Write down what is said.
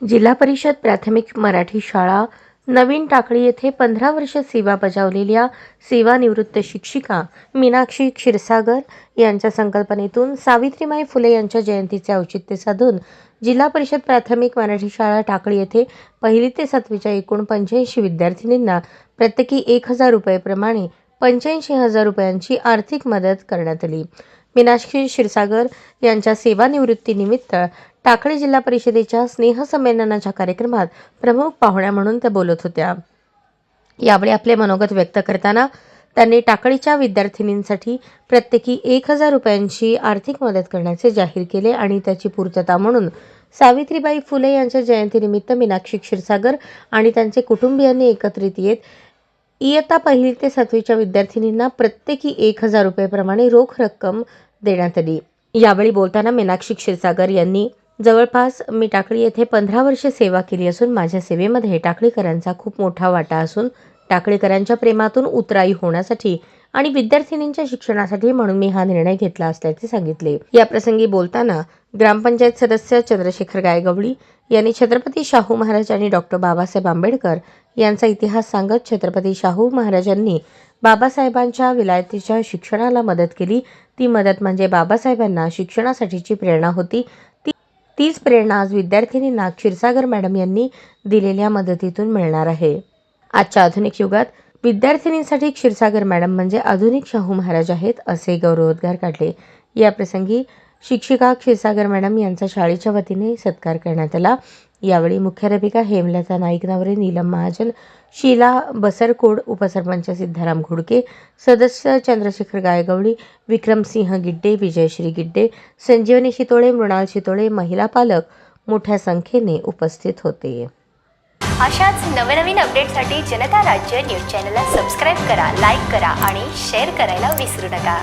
जिल्हा परिषद प्राथमिक मराठी शाळा नवीन टाकळी येथे 15 वर्ष सेवा बजावलेल्या सेवानिवृत्त शिक्षिका मीनाक्षी क्षीरसागर यांच्या संकल्पनेतून सावित्रीबाई फुले यांच्या जयंतीचे औचित्य साधून जिल्हा परिषद प्राथमिक मराठी शाळा टाकळी येथे 1ली ते 7वीच्या एकूण 85 विद्यार्थिनींना प्रत्येकी 1000 रुपये प्रमाणे 85,000 रुपयांची आर्थिक मदत करण्यात आली। मीनाक्षी क्षीरसागर यांच्या सेवानिवृत्तीनिमित्त टाकळी जिल्हा परिषदेच्या स्नेहसंमेलनाच्या कार्यक्रमात प्रमुख पाहुण्या म्हणून त्या बोलत होत्या। यावेळी आपले मनोगत व्यक्त करताना त्यांनी टाकळीच्या विद्यार्थिनींसाठी प्रत्येकी 1000 रुपयांची आर्थिक मदत करण्याचे जाहीर केले आणि त्याची पूर्तता म्हणून सावित्रीबाई फुले यांच्या जयंतीनिमित्त मीनाक्षी क्षीरसागर आणि त्यांचे कुटुंबियांनी एकत्रित येत इयत्ता 1ली ते 7वीच्या विद्यार्थिनींना प्रत्येकी 1000 रुपये प्रमाणे रोख रक्कम देण्यात आली। यावेळी बोलताना मीनाक्षी क्षीरसागर यांनी जवळपास मी टाकळी येथे 15 वर्षे सेवा केली असून माझ्या सेवेमध्ये टाकळीकरांचा खूप मोठा वाटा असून टाकळीकरांच्या प्रेमातून उतराई होण्यासाठी आणि विद्यार्थिनींच्या शिक्षणासाठी म्हणून मी हा निर्णय घेतला असल्याचे सांगितले। या प्रसंगी बोलताना ग्रामपंचायत सदस्य चंद्रशेखर गायगवळी यांनी छत्रपती शाहू महाराज आणि डॉक्टर बाबासाहेब आंबेडकर यांचा इतिहास सांगत छत्रपती शाहू महाराजांनी बाबासाहेबांच्या विलायतीच्या शिक्षणाला मदत केली। ती मदत म्हणजे बाबासाहेबांना शिक्षणासाठीची प्रेरणा होती। तीच प्रेरणा आज विद्यार्थिनींना क्षीरसागर मॅडम यांनी दिलेल्या मदतीतून मिळणार आहे। आजच्या आधुनिक युगात विद्यार्थिनींसाठी क्षीरसागर मॅडम म्हणजे आधुनिक शाहू महाराज आहेत असे गौरवोद्गार काढले। या प्रसंगी शिक्षिका क्षीरसागर मॅडम यांचा शाळेच्या वतीने सत्कार करण्यात आला। यावेळी मुख्याध्यापिका हेमलता नाईक नवरे, नीलम महाजन, शीला बसरकोड, उपसरपंच सिद्धाराम घोडके, सदस्य चंद्रशेखर गायगवळी, विक्रमसिंह गिड्डे, विजयश्री गिड्डे, संजीवनी शितोळे, मृणाल शितोळे, महिला पालक मोठ्या संख्येने उपस्थित होते। अशाच नवनवीन अपडेटसाठी जनता राज्य न्यूज चॅनलला सबस्क्राईब करा, लाईक करा आणि शेअर करायला विसरू नका।